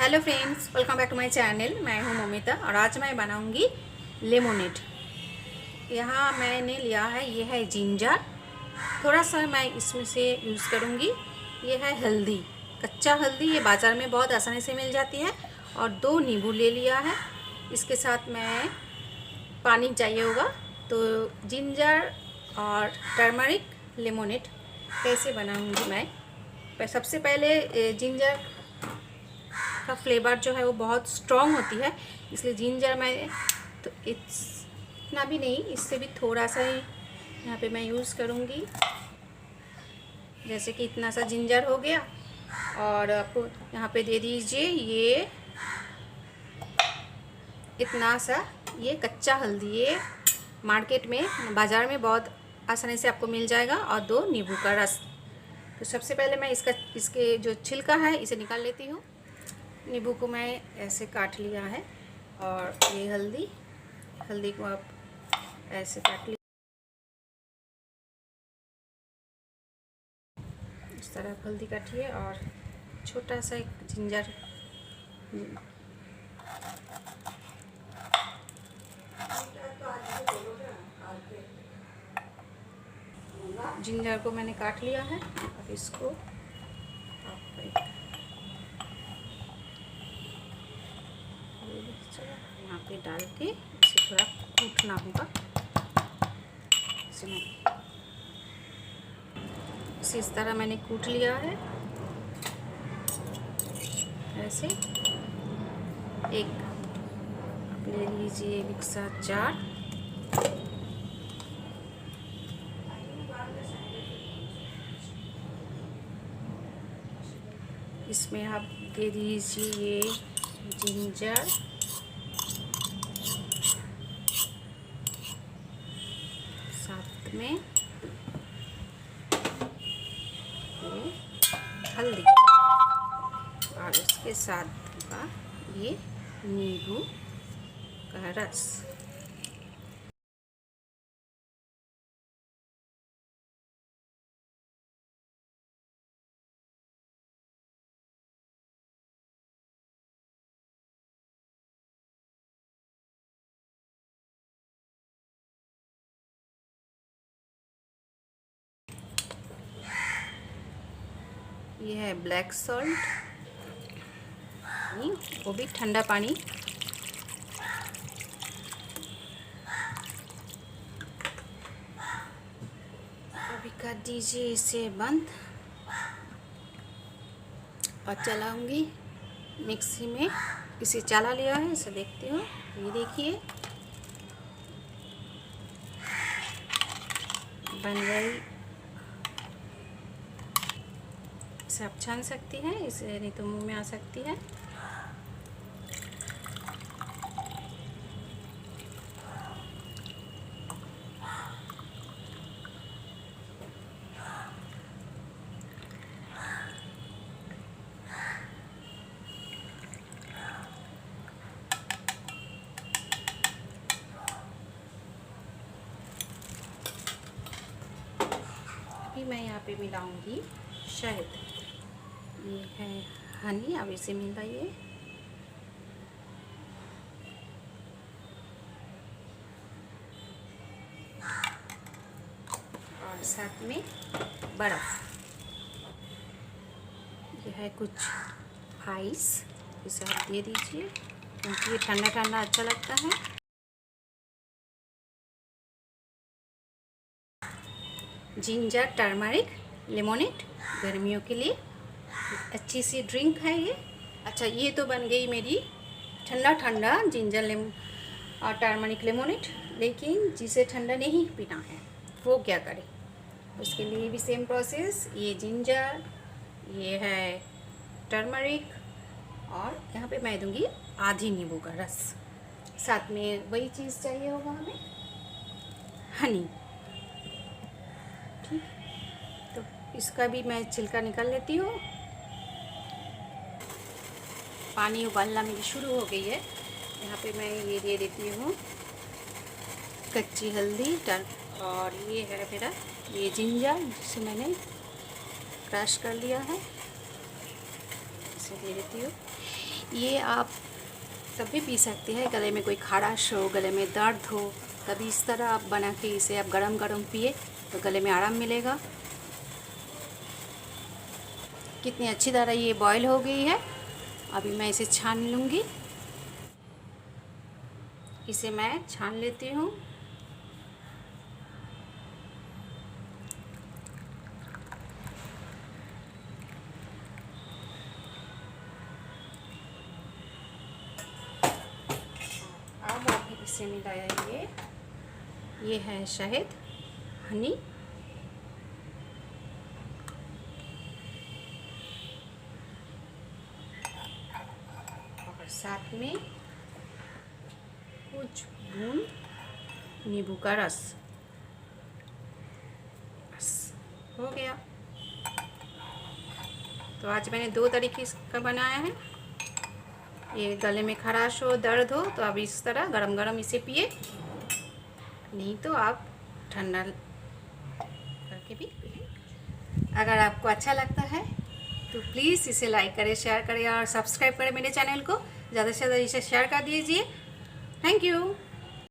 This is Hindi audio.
Hello friends, welcome back to my channel. मैं हूं ममिता और आज मैं बनाऊंगी लेमोनेड। यहाँ मैंने लिया है, ये है जिंजर, थोड़ा सा मैं इसमें से यूज़ करूंगी। ये है हल्दी, कच्चा हल्दी, ये बाज़ार में बहुत आसानी से मिल जाती है। और 2 नींबू ले लिया है। इसके साथ मैं पानी चाहिए होगा। तो जिंजर और टर्मरिक लेमोनेड कैसे बनाऊंगी मैं। सबसे पहले जिंजर का फ्लेवर जो है वो बहुत स्ट्रॉन्ग होती है, इसलिए जिंजर मैं तो इतना भी नहीं, इससे भी थोड़ा सा ही यहाँ पे मैं यूज़ करूँगी। जैसे कि इतना सा जिंजर हो गया। और आपको यहाँ पे दे दीजिए ये इतना सा ये कच्चा हल्दी, ये मार्केट में बाज़ार में बहुत आसानी से आपको मिल जाएगा। और 2 नींबू का रस। तो सबसे पहले मैं इसके जो छिलका है इसे निकाल लेती हूँ। नींबू को मैं ऐसे काट लिया है और ये हल्दी को आप ऐसे काट लीजिए। इस तरह हल्दी काटिए और छोटा सा एक जिंजर को मैंने काट लिया है। अब इसको आप यहाँ पे डाल के इसे थोड़ा कूटना होगा। इस तरह मैंने कूट लिया है। ऐसे एक आप ले लीजिए मिक्सर जार। इसमें आप दे दीजिए जिंजर, साथ में ये हल्दी और उसके साथ का ये नींबू का रस। ये है ब्लैक सॉल्ट, वो भी ठंडा पानी। अभी कर दीजिए इसे बंद और चलाऊंगी मिक्सी में। इसे चला लिया है, इसे देखते हो, ये देखिए बन गई। इसे आप छान सकती हैं, इसे नहीं तो मुंह में आ सकती है। अभी मैं यहाँ पे मिलाऊंगी शहद। ये है हनी, अब इसे मिलाइए। और साथ में बर्फ, ये है कुछ आइस, इसे आप दे दीजिए क्योंकि ये ठंडा ठंडा अच्छा लगता है। जिंजर टर्मरिक लेमोनेड गर्मियों के लिए अच्छी सी ड्रिंक है ये। अच्छा, ये तो बन गई मेरी ठंडा ठंडा जिंजर और टर्मरिक लेमोनेड। लेकिन जिसे ठंडा नहीं पीना है वो क्या करे, उसके लिए भी सेम प्रोसेस। ये जिंजर, ये है टर्मरिक और यहाँ पे मैं दूंगी आधी नींबू का रस। साथ में वही चीज़ चाहिए होगा हमें, हनी। ठीक, तो इसका भी मैं छिलका निकाल लेती हूँ। पानी उबालना मेरी शुरू हो गई है। यहाँ पे मैं ये दे देती हूँ कच्ची हल्दी और ये है मेरा ये जिंजर जिसे मैंने क्रश कर लिया है, इसे दे देती हूँ। ये आप तब भी पी सकते हैं, गले में कोई खराश हो, गले में दर्द हो, तभी इस तरह आप बना के इसे आप गरम गरम पिए तो गले में आराम मिलेगा। कितनी अच्छी तरह ये बॉईल हो गई है। अभी मैं इसे छान लूँगी। इसे मैं छान लेती हूँ। अब आप इसे मिलाइए। ये है शहद, हनी, और साथ में कुछ बूंद नींबू का रस। बस हो गया। तो आज मैंने 2 तरीके का बनाया है। ये गले में खराश हो, दर्द हो तो आप इस तरह गरम गरम इसे पिए, नहीं तो आप ठंडा करके भी पिए। अगर आपको अच्छा लगता है तो प्लीज़ इसे लाइक करें, शेयर करें और सब्सक्राइब करें मेरे चैनल को। ज़्यादा से ज़्यादा इसे शेयर कर दीजिए। Thank you.